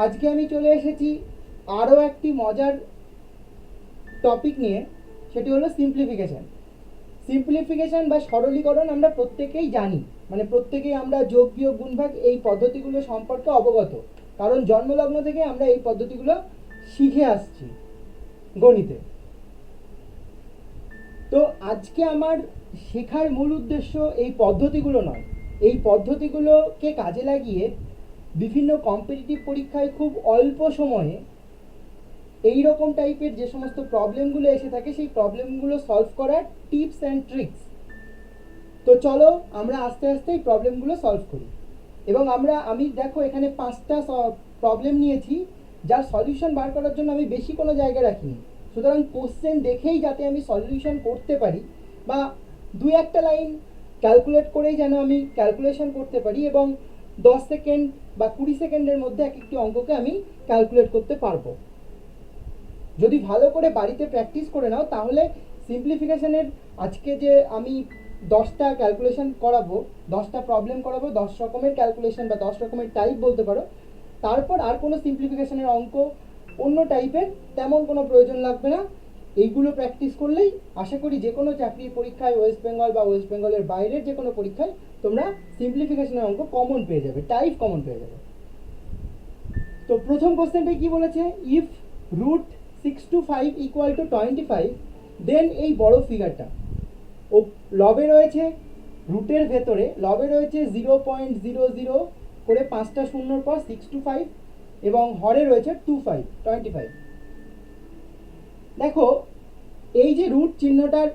আজকে আমি চলে এসেছি আরও একটি মজার টপিক নিয়ে, সেটি হলো সিম্পলিফিকেশান। সিম্পলিফিকেশান বা সরলীকরণ আমরা প্রত্যেকেই জানি, মানে প্রত্যেকেই আমরা যোগ বিয়োগ গুণভাগ এই পদ্ধতিগুলো সম্পর্কে অবগত, কারণ জন্মলগ্ন থেকে আমরা এই পদ্ধতিগুলো শিখে আসছি গণিতে। তো আজকে আমার শেখার মূল উদ্দেশ্য এই পদ্ধতিগুলো নয়, এই পদ্ধতিগুলোকে কাজে লাগিয়ে বিভিন্ন কম্পিটিটিভ পরীক্ষায় খুব অল্প সময়ে এই রকম টাইপের যে সমস্ত প্রবলেমগুলো এসে থাকে সেই প্রবলেমগুলো সলভ করার টিপস অ্যান্ড ট্রিক্স। তো চলো আমরা আস্তে আস্তে এই প্রবলেমগুলো সলভ করি। এবং আমি দেখো এখানে 5টা প্রবলেম নিয়েছি, যার সলিউশন বার করার জন্য আমি বেশি কোনো জায়গা রাখিনি। সুতরাং কোশ্চেন দেখেই যাতে আমি সলিউশন করতে পারি, বা 2-1টা লাইন ক্যালকুলেট করেই যেন আমি ক্যালকুলেশন করতে পারি, এবং 10 সেকেন্ড বা 20 সেকেন্ডের মধ্যে এক একটি অঙ্ককে আমি ক্যালকুলেট করতে পারবো। যদি ভালো করে বাড়িতে প্র্যাকটিস করে নাও তাহলে সিম্পলিফিকেশানের আজকে যে আমি 10টা ক্যালকুলেশন করাবো, 10টা প্রবলেম করাবো, 10 রকমের ক্যালকুলেশন বা 10 রকমের টাইপ বলতে পারো, তারপর আর কোনো সিম্পলিফিকেশানের অঙ্ক অন্য টাইপের তেমন কোনো প্রয়োজন লাগবে না। এইগুলো প্র্যাকটিস করলেই আশা করি যে কোনো চাকরির পরীক্ষায় ওয়েস্ট বেঙ্গল বা ওয়েস্ট বেঙ্গলের বাইরের যে কোনো পরীক্ষায় তোমরা সিম্পলিফিকেশানের অঙ্ক কমন পেয়ে যাবে, টাইপ কমন পেয়ে যাবে। তো প্রথম কোশ্চেনটা কি বলেছে, if root 6 to 5 equal to 25, then এই বড় ফিগারটা ও লবে রয়েছে, রুটের ভেতরে লবে রয়েছে 0.00 করে 5টা শূন্যর পর 6 to 5, এবং হরে রয়েছে 25। দেখো এই যে রুট চিহ্নটার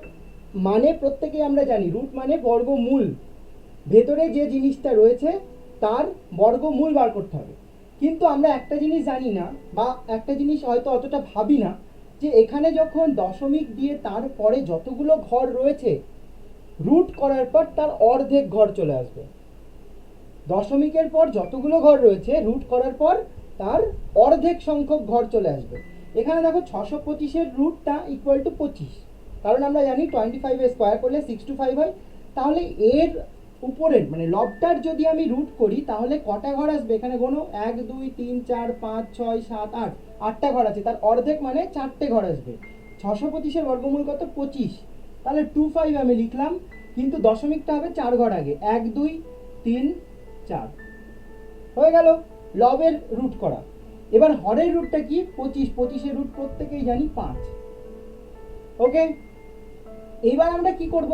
মানে প্রত্যেকেই আমরা জানি, রুট মানে বর্গমূল। ভেতরে যে জিনিসটা রয়েছে তার বর্গমূল বার করতে হবে। কিন্তু আমরা একটা জিনিস জানি না, বা একটা জিনিস হয়তো অতটা ভাবি না, যে এখানে যখন দশমিক দিয়ে তারপরে যতগুলো ঘর রয়েছে রুট করার পর তার অর্ধেক ঘর চলে আসবে। দশমিকের পর যতগুলো ঘর রয়েছে রুট করার পর তার অর্ধেক সংখ্যক ঘর চলে আসবে। এখানে দেখো 625-এর রুটটা ইকুয়াল টু 25, কারণ আমরা জানি 25 স্কোয়ার করলে 6 to 5 হয়। তাহলে এর উপরের মানে লবটার যদি আমি রুট করি তাহলে কটা ঘর আসবে, এখানে কোনো 1 2 3 4 5 6 7 8, 8টা ঘর আছে, তার অর্ধেক মানে 4টে ঘর আসবে। 625-এর বর্গমূল কত, 25, তাহলে 25 আমি লিখলাম, কিন্তু দশমিকটা হবে 4 ঘর আগে, 1 2 3 4 হয়ে গেল লবের রুট করা। এবার হরের রুটটা কি, 25-25-এর রুট প্রত্যেকেই জানি 5। ওকে, এইবার আমরা কি করব,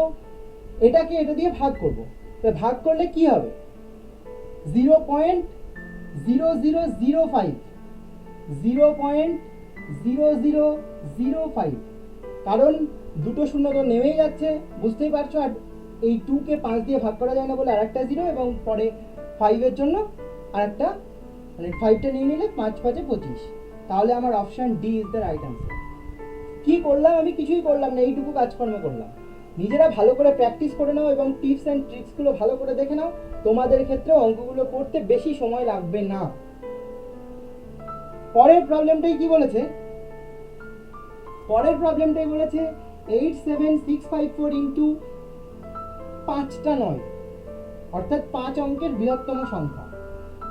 এটাকে এটা দিয়ে ভাগ করব। তো ভাগ করলে কি হবে, 0.0005, 0.0005, কারণ দুটো শূন্য তো নেমেই যাচ্ছে, বুঝতেই পারছো। আর এই 2কে 5 দিয়ে ভাগ করা যায় না বলে আরেকটা 0, এবং পরে 5-এর জন্য আরেকটা, মানে 5টা নিয়ে নিলে 5 5 25। তাহলে আমার option D is the right answer. কি করলাম, আমি কিছুই করলাম না, এইটুকু কাজকর্ম করলাম। নিজেরা ভালো করে প্র্যাকটিস করে নাও এবং টিপস অ্যান্ড ট্রিক্সগুলো ভালো করে দেখে নাও, তোমাদের ক্ষেত্রে অঙ্কগুলো করতে বেশি সময় লাগবে না। পরের প্রবলেমটাই কি বলেছে, পরের প্রবলেমটাই বলেছে 87654 ইন্টু 5টা 9, অর্থাৎ 5 অঙ্কের বৃহত্তম সংখ্যা।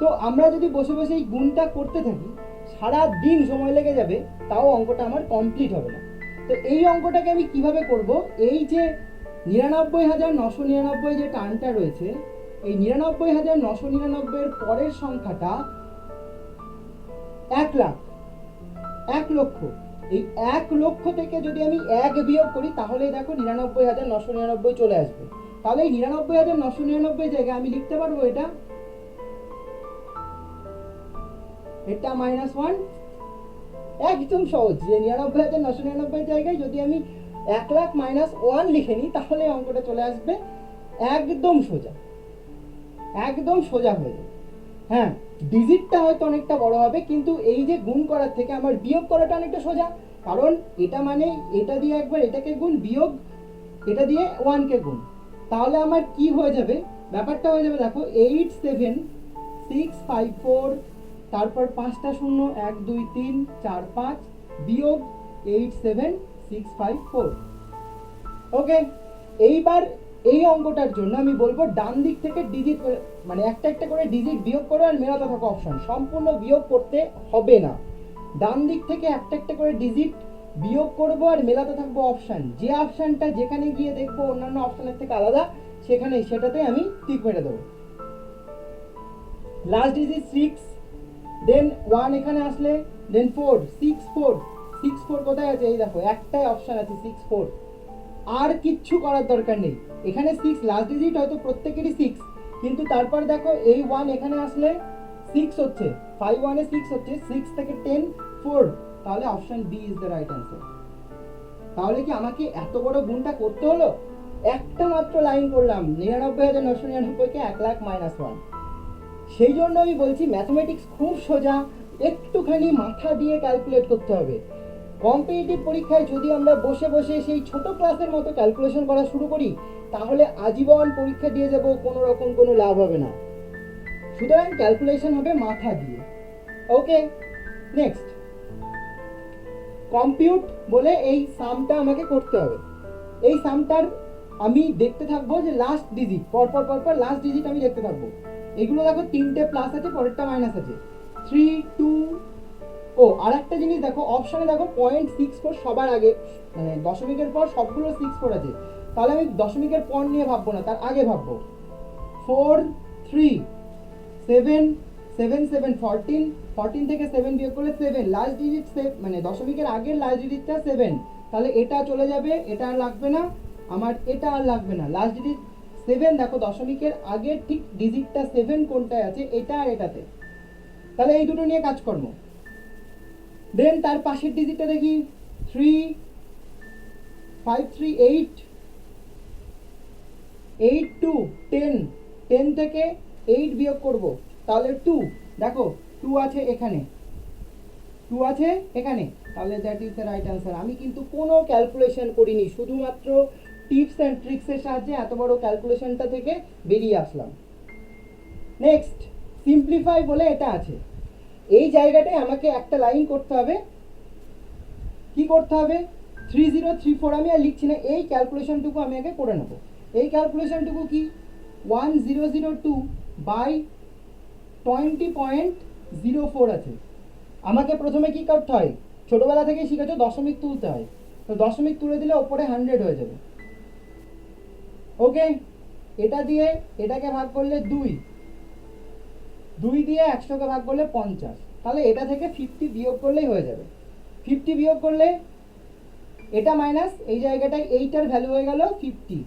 তো আমরা যদি বসে বসে এই গুণটা করতে থাকি সারা দিন সময় লেগে যাবে, তাও অঙ্কটা আমার কমপ্লিট হবে না। তো এই অঙ্কটাকে আমি কিভাবে করব, এই যে 99,999 যে টার্মটা রয়েছে, এই 99,999 এর পরের সংখ্যাটা 1 লাখ, 1 লক্ষ। এই 1 লক্ষ থেকে যদি আমি 1 বিয়োগ করি তাহলে দেখো 99,999 চলে আসবে। তাহলে এই 99,999 জায়গায় আমি লিখতে পারবো এটা -1। একদম সহজ, যে 99,999 জায়গায় যদি আমি 1 লাখ -1 লিখে নিই তাহলে অঙ্কটা চলে আসবে একদম সোজা, একদম সোজা হয়ে যাবে। হ্যাঁ, ডিজিটটা হয়তো অনেকটা বড় হবে, কিন্তু এই যে গুণ করার থেকে আমার বিয়োগ করাটা অনেকটা সোজা, কারণ এটা মানে এটা দিয়ে একবার এটাকে গুণ, বিয়োগ এটা দিয়ে 1কে গুণ। তাহলে আমার কি হয়ে যাবে, ব্যাপারটা হয়ে যাবে দেখো 87654, তারপর 5টা শূন্য 1 2 3 4 5 বিয়োগ 87654। ওকে, এইবার এই অঙ্কটার জন্য আমি বলবো ডান দিক থেকে ডিজিট, মানে একটা একটা করে ডিজিট বিয়োগ করো আর মেলাতে থাকো অপশন, সম্পূর্ণ বিয়োগ করতে হবে না। ডান দিক থেকে একটা একটা করে ডিজিট বিয়োগ করবো আর মেলাতে থাকবো অপশন, যে অপশনটা যেখানে গিয়ে দেখবো অন্যান্য অপশনের থেকে আলাদা, সেখানে সেটাতে আমি টিক মেরে দেবো। লাস্ট ডিজিট 6, দেন 1 এখানে আসলে, দেন 4, 6 4, 6 4 কোথায় আছে, এই দেখো একটাই অপশন আছে 6 4, আর কিচ্ছু করার দরকার নেই। এখানে 6 লাস্ট ডিজিট হয়তো প্রত্যেকেরই 6, কিন্তু তারপর দেখো এই 1 এখানে আসলে 6 হচ্ছে, 5 1 এ 6 হচ্ছে, 6 থেকে 10 4, তাহলে option B is the right answer. তাহলে কি আমাকে এত বড় গুণটা করতে হলো? একটা মাত্র লাইন করলাম, 99,999 কে 1 লাখ -1। সেই জন্য আমি বলছি ম্যাথমেটিক্স খুব সোজা, একটুখানি মাথা দিয়ে ক্যালকুলেট করতে হবে। কম্পিটিটিভ পরীক্ষায় যদি আমরা বসে বসে সেই ছোট ক্লাসের মতো ক্যালকুলেশন করা শুরু করি, তাহলে আজীবন পরীক্ষা দিয়ে যাব, কোনো রকম কোনো লাভ হবে না। সুতরাং ক্যালকুলেশন হবে মাথা দিয়ে। ওকে, নেক্সট কম্পিউট বলে এই সামটা আমাকে করতে হবে। এই সামটার আমি দেখতে থাকবো যে লাস্ট ডিজিট, পরপর পরপর লাস্ট ডিজিট আমি দেখতে থাকবো। এগুলো দেখো তিনটে প্লাস আছে, পরেরটা মাইনাস আছে, 3 2। ও আর একটা জিনিস দেখো, অপশনে দেখো 0.64 সবার আগে, মানে দশমিকের পর সবগুলো 64 আছে, তাহলে আমি দশমিকের পর নিয়ে ভাববো না, তার আগে ভাববো। 4 3 7 7 7 14, 14 থেকে 7 বিয়োগ করলে 7, লাস্ট ডিজিট মানে দশমিকের আগের লাস্ট ডিজিটটা 7, তাহলে এটা চলে যাবে, এটা আর লাগবে না আমার, এটা আর লাগবে না। লাস্ট ডিজিট 7, দেখো দশমিকের আগের ঠিক ডিজিটটা 7 কোনটায় আছে, এটা আর এটাতে, তাহলে এই দুটো নিয়ে কাজকর্ম। দেন তার পাশের ডিজিটটা দেখি, 3 5 3 8 8 2 10, 10 থেকে 8 বিয়োগ করব, তাহলে 2, দেখো 2 আছে এখানে, 2 আছে এখানে, তাহলে that is the right answer. আমি কিন্তু কোনো ক্যালকুলেশন করিনি, শুধুমাত্র টিপস অ্যান্ড ট্রিক্সের সাহায্যে এত বড় ক্যালকুলেশনটা থেকে বেরিয়ে আসলাম। নেক্সট সিম্পলিফাই বলে এটা আছে, এই জায়গাটায় আমাকে একটা লাইন করতে হবে। কি করতে হবে? 3034 আমি আর লিখছি না, এই ক্যালকুলেশনটুকু আমি আগে করে নেব। এই ক্যালকুলেশনটুকু কি, 1002 বাই 20.04 আছে। আমাকে প্রথমে কি করতে হয়, ছোটবেলা থেকেই শিখেছো দশমিক তুলতে হয়, তো দশমিক তুলে দিলে ওপরে 100 হয়ে যাবে। ওকে, এটা দিয়ে এটাকে ভাগ করলে 2, 2 দিয়ে 100কে ভাগ করলে 50, তাহলে এটা থেকে 50 বিয়োগ করলেই হয়ে যাবে। 50 বিয়োগ করলে এটা মাইনাস, এই জায়গাটায় এইটার ভ্যালু হয়ে গেল 50।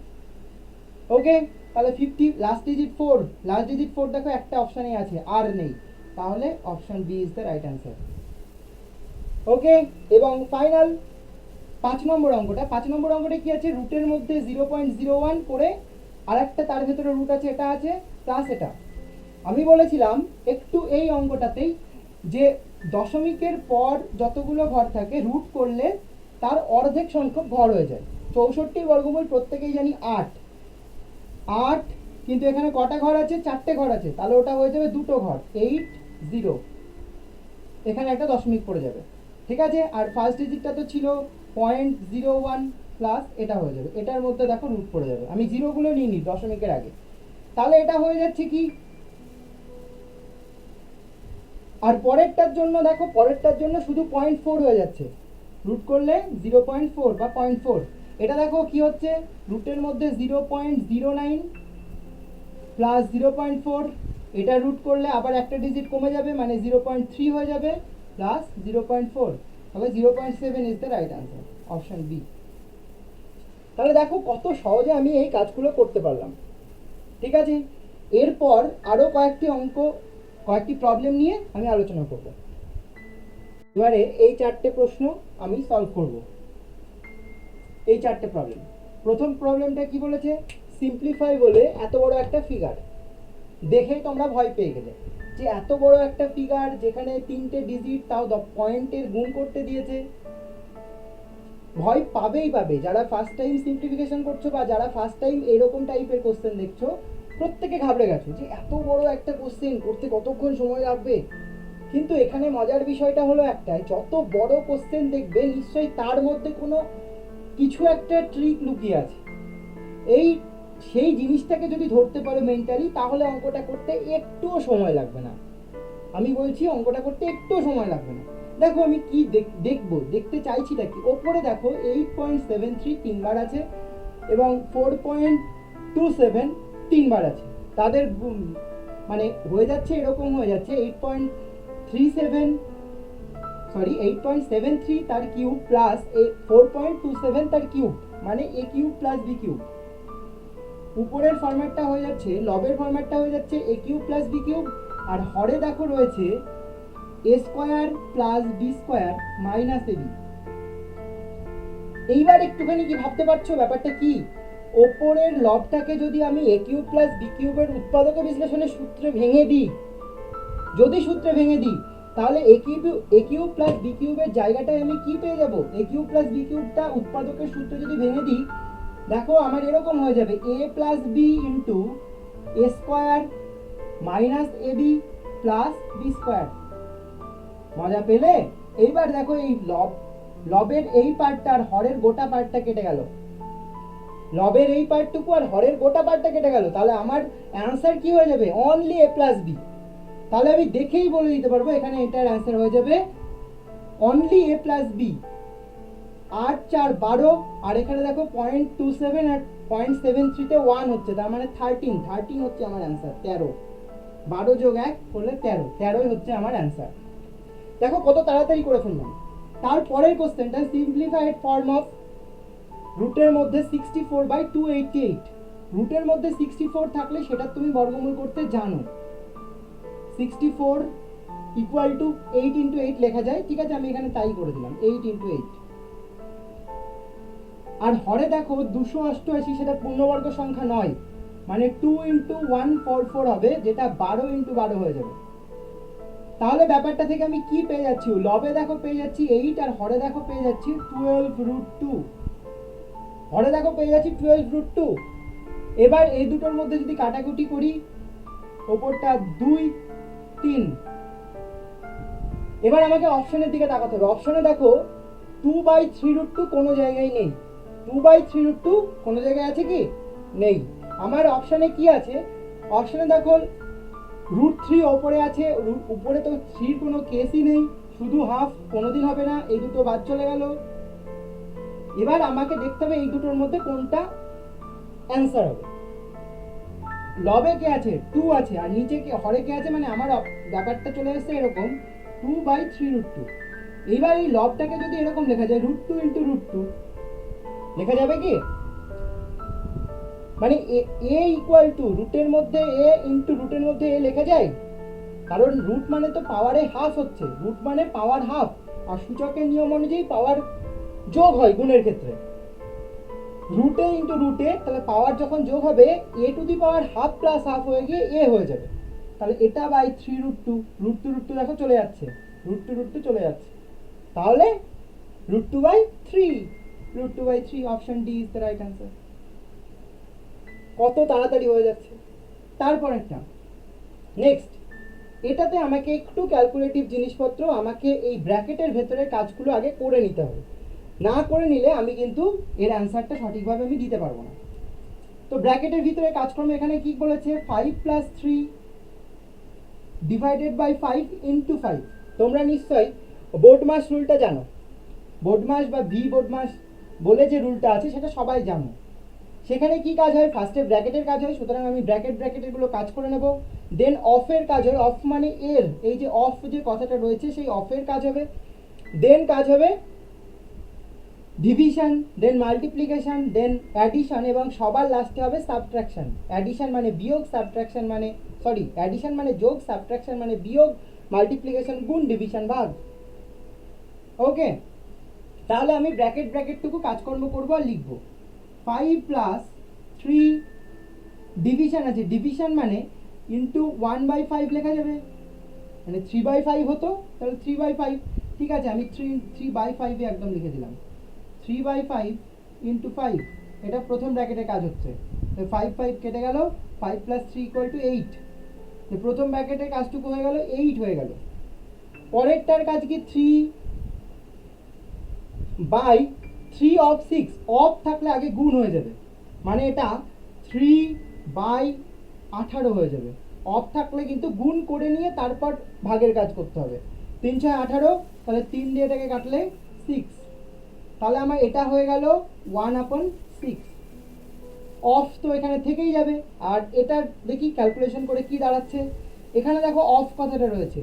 ওকে, তাহলে 50 লাস্ট ডিজিট 4, লাস্ট ডিজিট 4 দেখো একটা অপশানই আছে, আর নেই, তাহলে option B is the right answer. Okay, এবং ফাইনাল 5 নম্বর অঙ্কটা, 5 নম্বর অঙ্কটা কি আছে, রুটের মধ্যে 0.01 করে আর একটা তার ভেতরে রুট আছে, এটা আছে প্লাস এটা। আমি বলেছিলাম একটু এই অঙ্কটাতেই যে দশমিকের পর যতগুলো ঘর থাকে রুট করলে তার অর্ধেক সংখ্যক ঘর হয়ে যায়। 64 বর্গমূল প্রত্যেকেই জানি 8, 8, কিন্তু এখানে কটা ঘর আছে, 4টে ঘর আছে, তাহলে ওটা হয়ে যাবে 2টো ঘর, 8 0, এখানে একটা দশমিক পড়ে যাবে। ঠিক আছে, আর ফার্স্ট ডিজিটটা তো ছিল 0.01 প্লাস এটা হয়ে যাবে, এটার মধ্যে দেখো রুট পড়ে যাবে, আমি জিরোগুলো নিইনি দশমিকের আগে, তাহলে এটা হয়ে যাচ্ছে কি। আর পরেরটার জন্য দেখো, পরেরটার জন্য শুধু 0.4 হয়ে যাচ্ছে, রুট করলে 0.4 বা 0.4, এটা দেখো কি হচ্ছে, রুটের মধ্যে 0.09 প্লাস 0.4, এটা রুট করলে আবার একটা ডিজিট কমে যাবে, মানে 0.3 হয়ে যাবে প্লাস 0.4, তাহলে 0.7 is the right answer, option B. তাহলে দেখো কত সহজে আমি এই কাজগুলো করতে পারলাম। ঠিক আছে, এরপর আরও কয়েকটি অঙ্ক, কয়েকটি প্রবলেম নিয়ে আমি আলোচনা করব। এবারে এই 4টে প্রশ্ন আমি সলভ করব, এই 4টে প্রবলেম। প্রথম প্রবলেমটা কি বলেছে, সিম্পলিফাই বলে এত বড় একটা ফিগার, দেখেই তোমরা ভয় পেয়ে গেলে যে এত বড় একটা ফিগার যেখানে 3টে ডিজিট, তাও পয়েন্টের গুণ করতে দিয়েছে, ভয় পাবেই পাবে। যারা ফার্স্ট টাইম সিম্পলিফিকেশন করছো বা যারা ফার্স্ট টাইম এরকম টাইপের কোশ্চেন দেখছো, প্রত্যেকে ঘাবড়ে গেছো যে এত বড় একটা কোশ্চেন করতে কতক্ষণ সময় লাগবে। কিন্তু এখানে মজার বিষয়টা হলো একটাই, যত বড় কোশ্চেন দেখবে নিশ্চয়ই তার মধ্যে কোনো কিছু একটা ট্রিক লুকিয়ে আছে। এই সেই জিনিসটাকে যদি ধরতে পারো মেন্টালি, তাহলে অঙ্কটা করতে একটুও সময় লাগবে না। আমি বলছি অঙ্কটা করতে একটুও সময় লাগবে না। দেখো আমি কি দেখতে চাইছিটা কি, ওপরে দেখো 8.73 তিনবার আছে এবং 4.27 তিনবার আছে। তাদের মানে হয়ে যাচ্ছে, এরকম হয়ে যাচ্ছে 8.73 তার কিউব প্লাস 4.27 তার কিউব, মানে a cube plus b cube. উপরের ফরম্যাটটা হয়ে যাচ্ছে, লবের ফরম্যাটটা হয়ে যাচ্ছে a cube plus b cube, আর হরে দেখো রয়েছে a square plus b square minus ab। এইবার একটুখানি কি ভাবতে পারছো ব্যাপারটা কি? ওপরের লবটাকে যদি আমি a কিউব প্লাস b কিউবের উৎপাদক বিশ্লেষণের সূত্রে ভেঙে দিই, তাহলে a কিউব প্লাস b কিউবের জায়গাটায় আমি কি পেয়ে যাব? a কিউব প্লাস b কিউবটা উৎপাদকের সূত্রে যদি ভেঙে দিই, দেখো আমার এরকম হয়ে যাবে a plus b into a square minus ab plus b square. মজা পেলে? এইবার দেখো এই লবের এই পার্টটা আর হরের গোটা পার্টটা কেটে গেল, লবের এই পার্টটুকু আর হরের গোটা পার্টটা কেটে গেল, তাহলে আমার অ্যান্সার কি হয়ে যাবে? Only a plus b। তাহলে আমি দেখেই বলে দিতে পারবো এখানে এটার অ্যান্সার হয়ে যাবে অনলি a প্লাস b। 8 4 12, আর এখানে দেখো 0.27 আর 0.73 তে 1 হচ্ছে, তার মানে 13 হচ্ছে আমার অ্যান্সার। 13, 12 যোগ 1 করলে 13ই হচ্ছে আমার অ্যান্সার। দেখো কত তাড়াতাড়ি করে ফেললাম। তারপরের কোশ্চেনটা সিম্পলিফাইড ফর্ম অফ রুটের মধ্যে 64/288। রুটের মধ্যে 64 থাকলে সেটা তুমি বর্গমূল করতে জানো। 64 ইকুয়াল টু 8 ইন্টু 8 লেখা যায়, ঠিক আছে আমি এখানে তাই করে দিলাম 8 ইন্টু 8। আর হরে দেখো 288, সেটা পূর্ণবর্গ সংখ্যা নয়, মানে 2 ইন্টু 144 হবে, যেটা 12 ইন্টু 12 হয়ে যাবে। তাহলে ব্যাপারটা থেকে আমি কি পেয়ে যাচ্ছি? লবে দেখো পেয়ে যাচ্ছি 8, আর হরে দেখো পেয়ে যাচ্ছি 12√2। হরে দেখো পেয়ে যাচ্ছি 12√2। এবার এই দুটোর মধ্যে যদি কাটাকুটি করি, ওপরটা 2 3। এবার আমাকে অপশনের দিকে তাকাতে হবে। অপশনে দেখো 2/3√2 কোনো জায়গায় নেই। 2/3√2 কোনো জায়গায় আছে কি? নেই। আমার অপশনে কি আছে? অপশনে দেখো √3 ওপরে আছে, উপরে তো 3 কোনো কেসই নেই, শুধু হাফ, কোনোদিন হবে না, এই দুটো বাদ চলে গেল। এবার আমাকে দেখতে হবে এই দুটোর মধ্যে কোনটা অ্যান্সার হবে। লবে কে আছে? 2 আছে, আর নিচে কে? হরে কে আছে? মানে আমার ব্যাপারটা চলে আসছে এরকম 2/3√2। এইবার এই লবটাকে যদি এরকম লেখা যায় √2 ইন্টু √2 লেখা যাবে কি? মানে a ইকুয়াল টু রুটের মধ্যে a ইন্টু রুটের মধ্যে a লেখা যায়, কারণ রুট মানে তো পাওয়ারে হাফ হচ্ছে, রুট মানে পাওয়ার হাফ, আর সূচকের নিয়ম অনুযায়ী পাওয়ার যোগ হয় গুণের ক্ষেত্রে। রুটে ইন্টু রুটে, তাহলে পাওয়ার যখন যোগ হবে a to the power half plus half হয়ে গিয়ে a হয়ে যাবে। তাহলে এটা বাই 3√2, √2 দেখো চলে যাচ্ছে, √2 চলে যাচ্ছে, তাহলে √2/3 option D is the right answer. কত তাড়াতাড়ি হয়ে যাচ্ছে। তারপর একটা নেক্সট, এটাতে আমাকে একটু ক্যালকুলেটিভ জিনিসপত্র, আমাকে এই ব্র্যাকেটের ভেতরে কাজগুলো আগে করে নিতে হবে, না করে নিলে আমি কিন্তু এর অ্যান্সারটা সঠিকভাবে আমি দিতে পারবো না। তো ব্র্যাকেটের ভিতরে কাজকর্ম এখানে কি বলেছে? 5 + 3 ডিভাইডেড বাই 5 ইন্টু 5। তোমরা নিশ্চয়ই বোর্ডমাস রুলটা জানো, বোর্ডমাস বা ভি বোর্ডমাস বলে যে রুলটা আছে সেটা সবাই জানো। সেখানে কি কাজ হয়? ফার্স্টে ব্র্যাকেটের কাজ হয়, সুতরাং আমি ব্র্যাকেটের গুলো কাজ করে নেব। দেন অফের কাজ হয়, অফ মানে এর, এই যে অফ যে কথাটা রয়েছে সেই অফের কাজ হবে। দেন কাজ হবে ডিভিশন, দেন মাল্টিপ্লিকেশন, দেন অ্যাডিশন, এবং সবার লাস্টে হবে সাবট্রাকশন। অ্যাডিশন মানে বিয়োগ, সাবট্রাকশন মানে অ্যাডিশন মানে যোগ, সাবট্রাকশন মানে বিয়োগ, মাল্টিপ্লিকেশন গুণ, ডিভিশন ভাগ। ওকে, তাহলে আমি ব্র্যাকেটটুকু কাজকর্ম করবো আর লিখবো 5 + 3 ডিভিশন আছে, ডিভিশন মানে ইন্টু 1/5 লেখা যাবে, মানে 3/5 হতো, তাহলে 3/5। ঠিক আছে, আমি 3/5 একদম লিখে দিলাম। 3/5 ইন্টু 5, এটা প্রথম ব্র্যাকেটের কাজ হচ্ছে। 5 কেটে গেল, 5 + 3 = 8। প্রথম ব্র্যাকেটের কাজটুকু হয়ে গেল, 8 হয়ে গেল। পরেরটার কাজ কি? 3/3 অফ 6, অফ থাকলে আগে গুণ হয়ে যাবে, মানে এটা 3/18 হয়ে যাবে। অফ থাকলে কিন্তু গুণ করে নিয়ে তারপর ভাগের কাজ করতে হবে। 3 6 18, তাহলে 3 দিয়ে এটাকে কাটলে 6, তাহলে আমার এটা হয়ে গেল 1/6। অফ তো এখানে থেকেই যাবে। আর এটা দেখি ক্যালকুলেশন করে কি দাঁড়াচ্ছে। এখানে দেখো অফ কথাটা রয়েছে,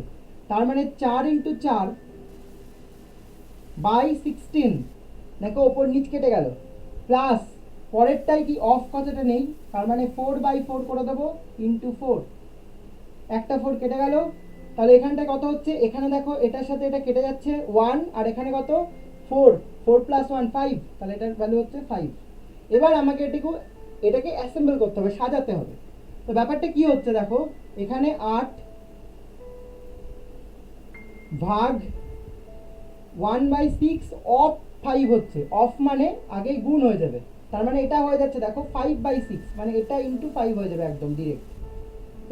তার মানে 4 × 4/16, দেখো ওপর নিচ কেটে গেল, প্লাস পরেরটাই কি অফ কথাটা নেই, তার মানে 4/4 করে দেবো ইন্টু 4, একটা 4 কেটে গেল। তাহলে এখানটা কত হচ্ছে, এখানে দেখো এটার সাথে এটা কেটে যাচ্ছে 1, আর এখানে কত 4, 4 + 1 5, তাহলে এটার ভ্যালু হচ্ছে 5। এবার আমাকে এটাকে অ্যাসেম্বল করতে হবে, সাজাতে হবে। তো ব্যাপারটা কি হচ্ছে দেখো, এখানে 8 ভাগ 1/6 অফ 5 হচ্ছে। অফ মানে আগেই গুণ হয়ে যাবে, তার মানে এটা হয়ে যাচ্ছে দেখো 5/6, মানে এটা ইন্টু 5 হয়ে যাবে একদম ডিরেক্ট।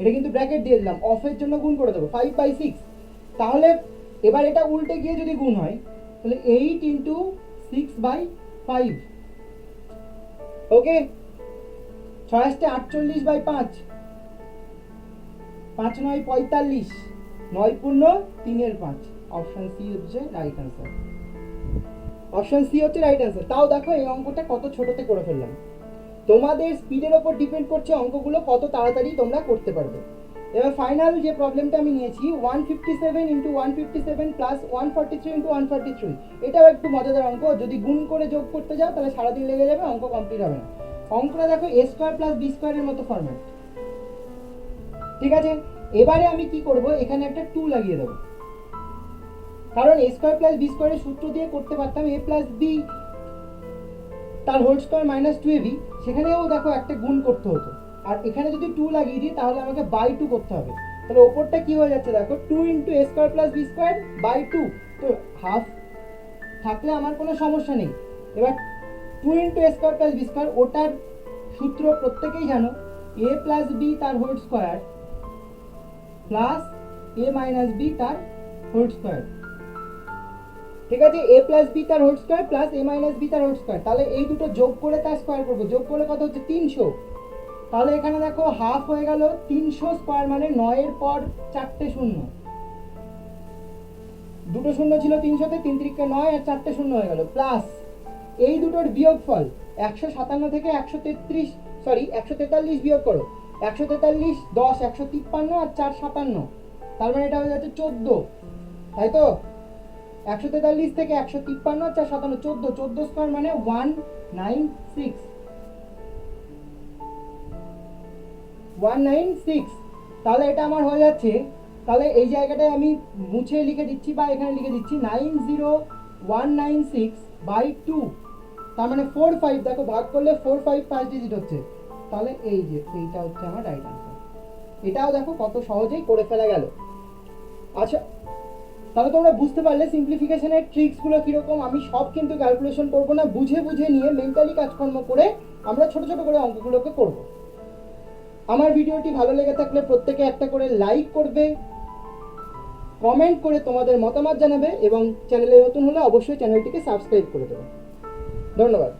এটা কিন্তু ব্র্যাকেট দিয়ে দিলাম, অফের জন্য গুণ করে দেবো 5/6। তাহলে এবার এটা উল্টে গিয়ে যদি গুণ হয়, তাহলে 8 × 6/5। ওকে, 6 × 48/5, 5 × 9 = 45, 9 × 3 = 5। অপশন সি হচ্ছে রাইট অ্যান্সার। অপশন সি হচ্ছে রাইট অ্যান্সার। তাও দেখো এই অঙ্কটা কত ছোটতে করে ফেললাম। তোমাদের স্পিডের ওপর ডিপেন্ড করছে অঙ্কগুলো কত তাড়াতাড়ি তোমরা করতে পারবে। এবার ফাইনাল যে প্রবলেমটা আমি নিয়েছি 157 × 157 + 143 × 143, এটাও একটু মজাদার অঙ্ক। যদি গুণ করে যোগ করতে যাও তাহলে সারাদিন লেগে যাবে, অঙ্ক কমপ্লিট হবে না। অঙ্কটা দেখো a² + b² এর মতো ফরম্যাট। ঠিক আছে, এবারে আমি কি করব, এখানে একটা 2 লাগিয়ে দেবো, কারণ a² + b² এর সূত্র দিয়ে করতে পারতাম a + b তার হোল স্কয়ার -2ab, সেখানেও দেখো একটা গুণ করতে হতো। আর এখানে যদি 2 লাগিয়ে দিই তাহলে আমাকে /2 করতে হবে। তাহলে ওপরটা কি হয়ে যাচ্ছে দেখো, 2 × a² + b²/2, তো হাফ থাকলে আমার কোনো সমস্যা নেই। এবার 2 × a² + b², ওটার সূত্র প্রত্যেকেই জানো, a + b তার whole square plus a - b তার হোল স্কয়ার। ঠিক আছে, a + b তার whole square plus a - b তার হোল স্কয়ার। তাহলে এই দুটো যোগ করে তার স্কয়ার করব, যোগ করলে কত হচ্ছে 300। তাহলে এখানে দেখো হাফ হয়ে গেল 300 স্কয়ার, মানে 9 এর পর 4টে শূন্য, দুটো শূন্য ছিল 300-তে, 3 × 3 = 9 আর 4টে শূন্য হয়ে গেল, প্লাস এই দুটোর বিয়োগফল 157 থেকে 143 বিয়োগ করো, 143 10 153 আর 4 57, তার মানে এটা হয়ে যাচ্ছে 14, তাই তো? 143 থেকে 153 আর 4 57, 14 স্কয়ার মানে 196। তাহলে এটা আমার হয়ে যাচ্ছে, তাহলে এই জায়গাটায় আমি মুছে লিখে দিচ্ছি বা এখানে লিখে দিচ্ছি 90196/2, তার মানে 45। দেখো ভাগ করলে 45 ফার্স্ট ডিজিট হচ্ছে, তাহলে এই যে এইটা হচ্ছে আমার রাইট অ্যান্সার। এটাও দেখো কত সহজেই করে ফেলা গেল। আচ্ছা, তাহলে তোমরা বুঝতে পারলে সিম্পলিফিকেশনের ট্রিক্সগুলো কীরকম। আমি সব কিন্তু ক্যালকুলেশন করবো না, বুঝে বুঝে নিয়ে মেন্টালি কাজকর্ম করে আমরা ছোট ছোট করে অঙ্কগুলোকে করব। আমার ভিডিওটি ভালো লেগে থাকলে প্রত্যেকে একটা করে লাইক করবে, কমেন্ট করে তোমাদের মতামত জানাবে এবং চ্যানেলে নতুন হলে অবশ্যই চ্যানেলটিকে সাবস্ক্রাইব করে দেবে। ধন্যবাদ।